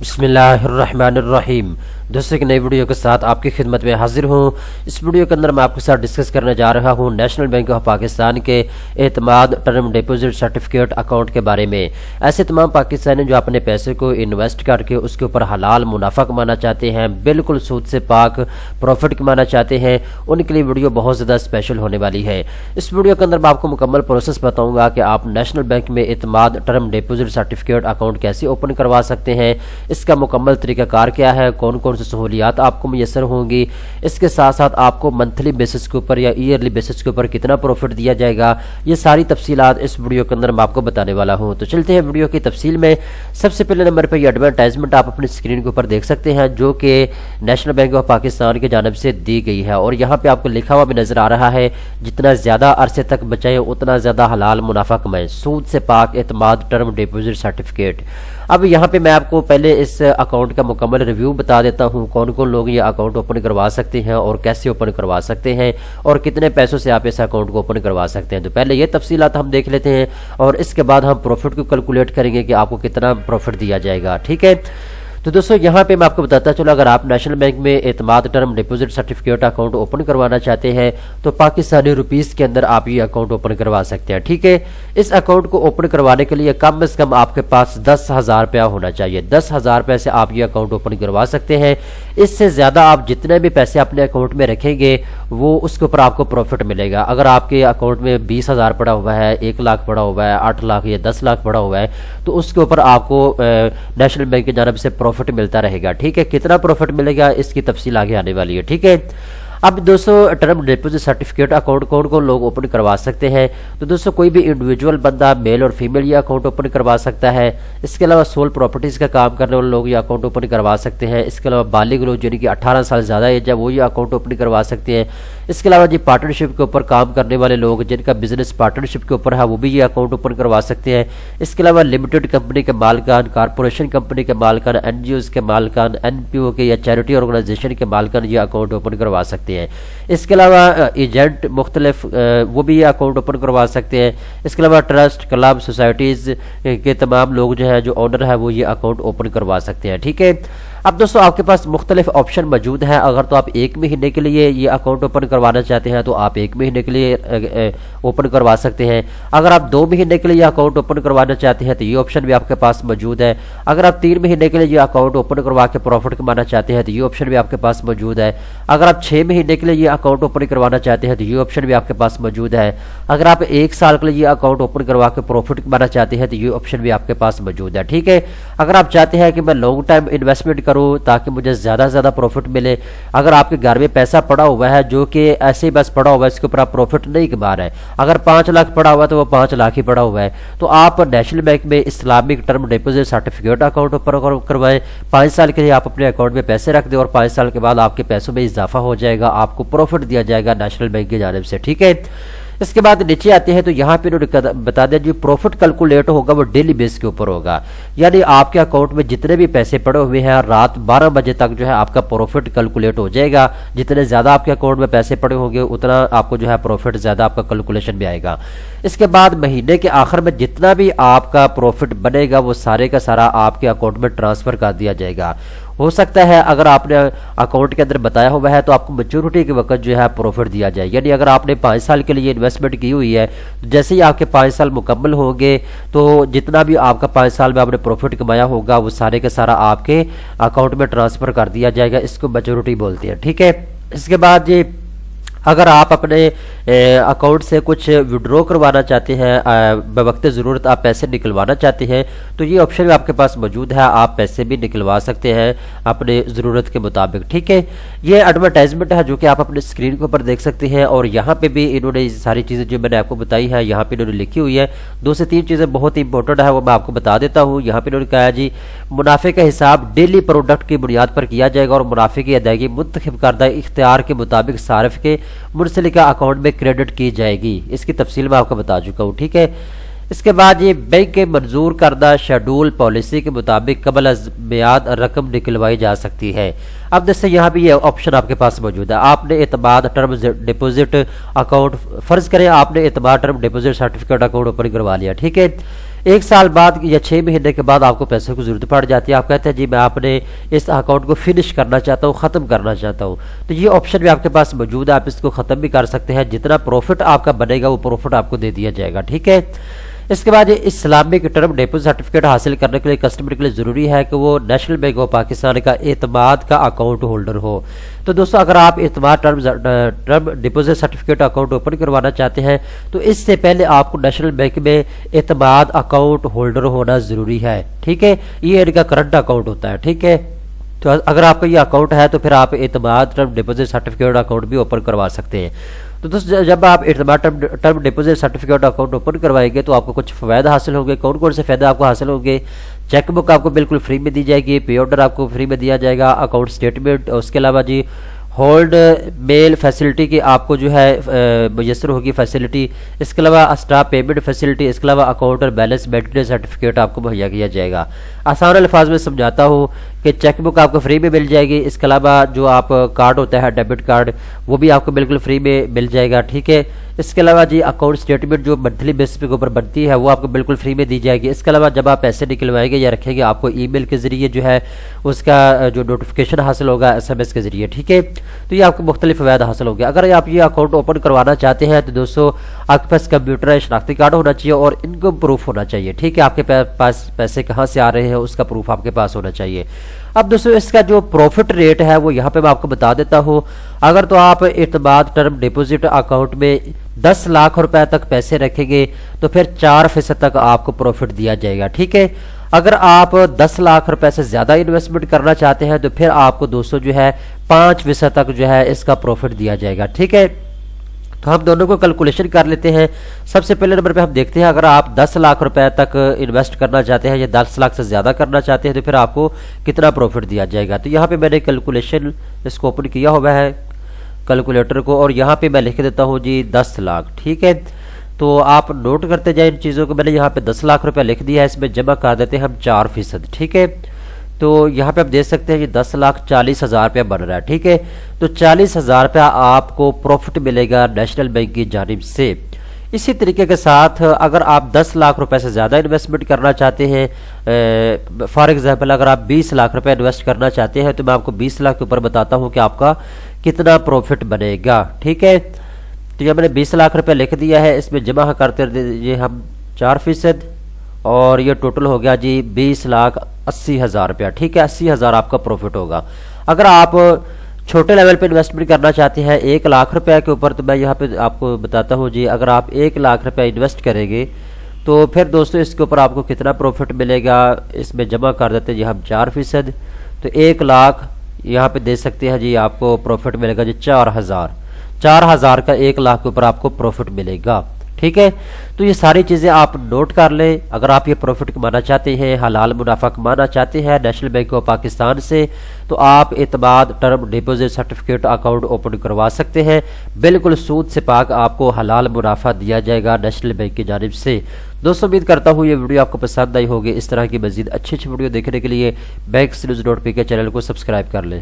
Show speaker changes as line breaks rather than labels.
बिस्मिल्लाहिर्रहमानिर्रहीम। दोस्तों एक नई वीडियो के साथ आपकी खिदमत में हाजिर हूँ। इस वीडियो के अंदर मैं आपके साथ डिस्कस करने जा रहा हूँ नेशनल बैंक ऑफ पाकिस्तान के एतमाद टर्म डिपॉजिट सर्टिफिकेट अकाउंट के बारे में। ऐसे तमाम पाकिस्तानी जो अपने पैसे को इन्वेस्ट करके उसके ऊपर हलाल मुनाफा कमाना चाहते हैं, बिल्कुल सूद से पाक प्रॉफिट कमाना चाहते हैं, उनके लिए वीडियो बहुत ज़्यादा स्पेशल होने वाली है। इस वीडियो के अंदर मैं आपको मुकम्मल प्रोसेस बताऊँगा कि आप नेशनल बैंक में एतमाद टर्म डिपॉजिट सर्टिफिकेट अकाउंट कैसे ओपन करवा सकते हैं, इसका मुकम्मल तरीक़ाकार क्या है, कौन कौन सी सहूलियात आपको मुयसर होंगी, इसके साथ साथ आपको मंथली बेसिस के ऊपर या ईयरली बेसिस के ऊपर कितना प्रॉफिट दिया जाएगा, ये सारी तफसीलात इस वीडियो के अंदर मैं आपको बताने वाला हूं। तो चलते हैं वीडियो की तफसील में। सबसे पहले नंबर पर ये एडवर्टाइजमेंट आप अपनी स्क्रीन के ऊपर देख सकते हैं जो कि नेशनल बैंक ऑफ पाकिस्तान की जानिब से दी गई है, और यहाँ पे आपको लिखा हुआ भी नजर आ रहा है जितना ज्यादा अरसे तक बचाएं उतना ज्यादा हलाल मुनाफा कमाएं, सूद से पाक एतमाद टर्म डिपॉजिट सर्टिफिकेट। अब यहाँ पे मैं आपको पहले इस अकाउंट का मुकम्मल रिव्यू बता देता हूँ, कौन कौन लोग ये अकाउंट ओपन करवा सकते हैं और कैसे ओपन करवा सकते हैं और कितने पैसों से आप इस अकाउंट को ओपन करवा सकते हैं। तो पहले ये तफसीलात हम देख लेते हैं और इसके बाद हम प्रॉफिट को कैलकुलेट करेंगे कि आपको कितना प्रॉफिट दिया जाएगा। ठीक है, तो दोस्तों यहाँ पे मैं आपको बताता चलो, अगर आप नेशनल बैंक में एतमाद term deposit certificate account open करवाना चाहते हैं तो पाकिस्तानी रुपीस के अंदर आप ये अकाउंट ओपन करवा सकते हैं। ठीक है, इस अकाउंट को ओपन करवाने के लिए कम से कम आपके पास 10,000 रुपया होना चाहिए। 10,000 रुपये से आप ये अकाउंट ओपन करवा सकते हैं। इससे ज़्यादा आप जितने भी पैसे अपने अकाउंट में रखेंगे वो उसके ऊपर आपको प्रॉफिट मिलेगा। अगर आपके अकाउंट में 20,000 पड़ा हुआ है, 1 लाख पड़ा हुआ है, 8 लाख या 10 लाख पड़ा हुआ है, तो उसके ऊपर आपको नेशनल बैंक की जानब से प्रॉफिट मिलता रहेगा। ठीक है, कितना प्रॉफिट मिलेगा इसकी तफसील आगे आने वाली है। ठीक है, अब दोस्तों टर्म डिपॉजिट सर्टिफिकेट अकाउंट कौन कौन लोग ओपन करवा सकते हैं, तो दोस्तों कोई भी इंडिविजुअल बंदा मेल और फीमेल ये अकाउंट ओपन करवा सकता है। इसके अलावा सोल प्रॉपर्टीज का काम करने वाले लोग ये अकाउंट ओपन करवा सकते हैं। इसके अलावा बालिग लोग जिनकी 18 साल ज़्यादा एज है वो ये अकाउंट ओपन करवा सकते हैं। इसके अलावा जी पार्टनरशिप के ऊपर काम करने वाले लोग जिनका बिजनेस पार्टनरशिप के ऊपर है वो भी ये अकाउंट ओपन करवा सकते हैं। इसके अलावा लिमिटेड कंपनी के मालकान, कारपोरेशन कंपनी के मालकान, NGOs के मालकान, NPO के या चैरिटी ऑर्गेनाइजेशन के मालकान ये अकाउंट ओपन करवा सकते हैं। इसके अलावा एजेंट मुख्तलिफ वो भी ये अकाउंट ओपन करवा सकते हैं। इसके अलावा ट्रस्ट, क्लब, सोसाइटीज़ के तमाम लोग जो है, जो ऑनर है, वो ये अकाउंट ओपन करवा सकते हैं। ठीक है, अब दोस्तों आपके पास मुख्तलिफ ऑप्शन मौजूद हैं। अगर तो आप 1 महीने के लिए ये अकाउंट ओपन करवाना चाहते हैं तो आप 1 महीने के लिए ओपन करवा सकते हैं। अगर आप 2 महीने के लिए ये अकाउंट ओपन करवाना चाहते हैं तो ये ऑप्शन भी आपके पास मौजूद है। अगर आप 3 महीने के लिए ये अकाउंट ओपन करवा के प्रॉफिट कमाना चाहते हैं तो ये ऑप्शन भी आपके पास मौजूद है। अगर आप 6 महीने के लिए ये अकाउंट ओपन करवाना चाहते हैं तो ये ऑप्शन भी आपके पास मौजूद है। अगर आप 1 साल के लिए ये अकाउंट ओपन करवा के प्रॉफिट कमाना चाहते हैं तो ये ऑप्शन भी आपके पास मौजूद है। ठीक है, अगर आप चाहते हैं कि मैं लॉन्ग टाइम इन्वेस्टमेंट करूँ ताकि मुझे ज़्यादा से ज़्यादा प्रॉफिट मिले, अगर आपके घर में पैसा पड़ा हुआ है जो कि ऐसे ही बस पड़ा हुआ है, इसके ऊपर आप प्रॉफिट नहीं कमा रहे हैं, अगर 5 लाख पड़ा हुआ है तो वो 5 लाख ही पड़ा हुआ है, तो आप नेशनल बैंक में Islamic term deposit certificate account open करवाएं। 5 साल के लिए आप अपने अकाउंट में पैसे रख दें और 5 साल के बाद आपके पैसों में इजाफा हो जाएगा, आपको प्रॉफिट दिया जाएगा नेशनल बैंक की जानिब से। ठीक है, इसके बाद नीचे आते हैं तो यहाँ पे उन्होंने बता दिया जो प्रॉफिट कैलकुलेट होगा वो डेली बेस के ऊपर होगा, यानी आपके अकाउंट में जितने भी पैसे पड़े हुए हैं रात 12 बजे तक जो है आपका प्रॉफिट कैलकुलेट हो जाएगा। जितने ज़्यादा आपके अकाउंट में पैसे पड़े होंगे उतना आपको जो है प्रॉफिट ज़्यादा आपका कैलकुलेशन भी आएगा। इसके बाद महीने के आखिर में जितना भी आपका प्रॉफिट बनेगा वो सारे का सारा आपके अकाउंट में ट्रांसफ़र कर दिया जाएगा। हो सकता है अगर आपने अकाउंट के अंदर बताया हुआ है तो आपको मैच्योरिटी के वक्त जो है प्रॉफिट दिया जाए, यानी अगर आपने 5 साल के लिए इन्वेस्टमेंट की हुई है तो जैसे ही आपके 5 साल मुकम्मल होंगे तो जितना भी आपका 5 साल में आपने प्रॉफिट कमाया होगा वो सारे का सारा आपके अकाउंट में ट्रांसफ़र कर दिया जाएगा। इसको मैच्योरिटी बोलते हैं। ठीक है, इसके बाद ये अगर आप अपने अकाउंट से कुछ विड्रॉ करवाना चाहते हैं, बवक्त ज़रूरत आप पैसे निकलवाना चाहते हैं तो ये ऑप्शन भी आपके पास मौजूद है, आप पैसे भी निकलवा सकते हैं अपने ज़रूरत के मुताबिक। ठीक है, ये एडवर्टाइजमेंट है जो कि आप अपने स्क्रीन के ऊपर देख सकते हैं, और यहाँ पे भी इन्होंने सारी चीज़ें जो मैंने आपको बताई है यहाँ पे इन्होंने लिखी हुई है। 2 से 3 चीज़ें बहुत ही इंपॉर्टेंट है वो मैं आपको बता देता हूँ। यहाँ पे इन्होंने कहा जी मुनाफे का हिसाब डेली प्रोडक्ट की बुनियाद पर किया जाएगा और मुनाफे की अदायगी मुंतखब करदा इख्तियार के मुताबिक सारिफ के मुनसलिका अकाउंट में क्रेडिट की जाएगी। इसकी तफसील मैं आपको बता चुका हूँ। ठीक है, इसके बाद ये बैंक के मंजूर करदा शेड्यूल पॉलिसी के मुताबिक कबल अज मियाद रकम निकलवाई जा सकती है। अब जैसे यहाँ भी ये ऑप्शन आपके पास मौजूद है, आपने एतमाद टर्म डिपॉजिट अकाउंट, फर्ज करें आपने एतमाद term deposit certificate account open करवा लिया। ठीक है, 1 سال بعد یا 6 مہینے کے بعد آپ کو پیسوں کی ضرورت پڑ جاتی ہے، آپ کہتے ہیں جی میں آپ نے اس اکاؤنٹ کو فنش کرنا چاہتا ہوں، ختم کرنا چاہتا ہوں، تو یہ آپشن بھی آپ کے پاس موجود ہے، آپ اس کو ختم بھی کر سکتے ہیں، جتنا پروفٹ آپ کا بنے گا وہ پروفٹ آپ کو دے دیا جائے گا، ٹھیک ہے۔ اس کے بعد یہ اسلامک ٹرم ڈیپوزٹ سرٹیفکیٹ حاصل کرنے کے لیے کسٹمر کے لیے ضروری ہے کہ وہ نیشنل بینک آف پاکستان کا اعتماد کا اکاؤنٹ ہولڈر ہو۔ تو دوستو اگر آپ اعتماد term deposit certificate account open کروانا چاہتے ہیں تو اس سے پہلے آپ کو نیشنل بینک میں اعتماد اکاؤنٹ ہولڈر ہونا ضروری ہے، ٹھیک ہے، یہ ان کا کرنٹ اکاؤنٹ ہوتا ہے، ٹھیک ہے۔ تو اگر آپ کا یہ اکاؤنٹ ہے تو پھر آپ اعتماد ٹرم ڈیپوزٹ سرٹیفکیٹ اکاؤنٹ بھی اوپن کروا سکتے ہیں۔ تو دوستو جب آپ اعتماد term deposit certificate account open کروائیں گے تو آپ کو کچھ فوائد حاصل ہوں گے۔ کون کون سے فائدے آپ کو حاصل ہوں گے؟ چیک بک آپ کو بالکل فری میں دی جائے گی، پے آرڈر آپ کو فری میں دیا جائے گا، اکاؤنٹ سٹیٹمنٹ، اس کے علاوہ جی ہولڈ میل فیسلٹی کی آپ کو جو ہے میسر ہوگی فیسلٹی، اس کے علاوہ اسٹاف پیمنٹ فیسلٹی، اس کے علاوہ اکاؤنٹ اور بیلنس مینٹیننس سرٹیفکیٹ آپ کو مہیا کیا جائے گا۔ آسان الفاظ میں سمجھاتا ہوں کہ چیک بک آپ کو فری میں مل جائے گی، اس کے علاوہ جو آپ کارڈ ہوتا ہے ڈیبٹ کارڈ وہ بھی آپ کو بالکل فری میں مل جائے گا، ٹھیک ہے۔ اس کے علاوہ جی اکاؤنٹ سٹیٹمنٹ جو منتھلی بیس کے اوپر بنتی ہے وہ آپ کو بالکل فری میں دی جائے گی۔ اس کے علاوہ جب آپ پیسے نکلوائیں گے یا رکھیں گے آپ کو ای میل کے ذریعے جو ہے اس کا جو نوٹیفیکیشن حاصل ہوگا SMS کے ذریعے، ٹھیک ہے۔ تو یہ آپ کو مختلف فوائد حاصل ہوں گے۔ اگر آپ یہ اکاؤنٹ اوپن کروانا چاہتے ہیں تو دوستو آپ کے پاس کمپیوٹر شناختی کارڈ ہونا چاہیے اور انکم پروف ہونا چاہیے، ٹھیک ہے، آپ کے پاس پیسے کہاں سے آ رہے ہیں اس کا پروف آپ کے پاس ہونا چاہیے۔ اب دوستو اس کا جو پروفٹ ریٹ ہے وہ یہاں پہ میں آپ کو بتا دیتا ہوں۔ اگر تو آپ اعتماد ٹرم ڈیپوزٹ اکاؤنٹ میں 10 لاکھ روپے تک پیسے رکھیں گے تو پھر 4% تک آپ کو پروفٹ دیا جائے گا، ٹھیک ہے۔ اگر آپ 10 لاکھ روپے سے زیادہ انویسٹمنٹ کرنا چاہتے ہیں تو پھر آپ کو دوستو جو ہے 5% تک جو ہے اس کا پروفٹ دیا جائے گا، ٹھیک ہے۔ تو ہم دونوں کو کیلکولیشن کر لیتے ہیں۔ سب سے پہلے نمبر پہ ہم دیکھتے ہیں اگر آپ 10 لاکھ روپے تک انویسٹ کرنا چاہتے ہیں یا 10 لاکھ سے زیادہ کرنا چاہتے ہیں تو پھر آپ کو کتنا پروفٹ دیا جائے گا۔ تو یہاں پہ میں نے کیلکولیشن اس کو اوپن کیا ہوا ہے کیلکولیٹر کو، اور یہاں پہ میں لکھ دیتا ہوں جی 10 لاکھ، ٹھیک ہے۔ تو آپ نوٹ کرتے جائیں ان چیزوں کو، میں نے یہاں پہ 10 لاکھ روپے لکھ دیا ہے، اس میں جمع کر دیتے ہیں ہم 4%، ٹھیک ہے۔ تو یہاں پہ آپ دیکھ سکتے ہیں کہ 10,40,000 روپیہ بن رہا ہے، ٹھیک ہے۔ تو 40,000 روپیہ آپ کو پروفٹ ملے گا نیشنل بینک کی جانب سے۔ اسی طریقے کے ساتھ اگر آپ 10 لاکھ روپے سے زیادہ انویسٹمنٹ کرنا چاہتے ہیں، فار ایگزامپل اگر آپ 20 لاکھ روپے انویسٹ کرنا چاہتے ہیں تو میں آپ کو 20 لاکھ کے اوپر بتاتا ہوں کہ آپ کا کتنا پروفٹ بنے گا، ٹھیک ہے۔ تو یہ میں نے 20 لاکھ روپے لکھ دیا ہے، اس میں جمع کرتے یہ ہم 4%، اور یہ ٹوٹل ہو گیا جی 20,80,000 روپیہ، ٹھیک ہے۔ 80,000 آپ کا پروفٹ ہوگا۔ اگر آپ چھوٹے لیول پہ انویسٹمنٹ کرنا چاہتے ہیں 1 لاکھ روپے کے اوپر تو میں یہاں پہ آپ کو بتاتا ہوں جی اگر آپ 1 لاکھ روپے انویسٹ کریں گے تو پھر دوستو اس کے اوپر آپ کو کتنا پروفٹ ملے گا، اس میں جمع کر دیتے ہیں جی ہم 4%، تو 1 لاکھ یہاں پہ دے سکتے ہیں جی آپ کو پروفٹ ملے گا جی 4,000 کا 1 لاکھ کے اوپر آپ کو پروفٹ ملے گا، ٹھیک ہے۔ تو یہ ساری چیزیں آپ نوٹ کر لیں۔ اگر آپ یہ پروفٹ کمانا چاہتے ہیں، حلال منافع کمانا چاہتے ہیں نیشنل بینک آف پاکستان سے، تو آپ اعتماد term deposit certificate account open کروا سکتے ہیں، بالکل سود سے پاک آپ کو حلال منافع دیا جائے گا نیشنل بینک کی جانب سے۔ دوستو امید کرتا ہوں یہ ویڈیو آپ کو پسند آئی ہوگی۔ اس طرح کی مزید اچھی ویڈیو دیکھنے کے لیے بینکس نیوز.pk چینل کو سبسکرائب کر لیں۔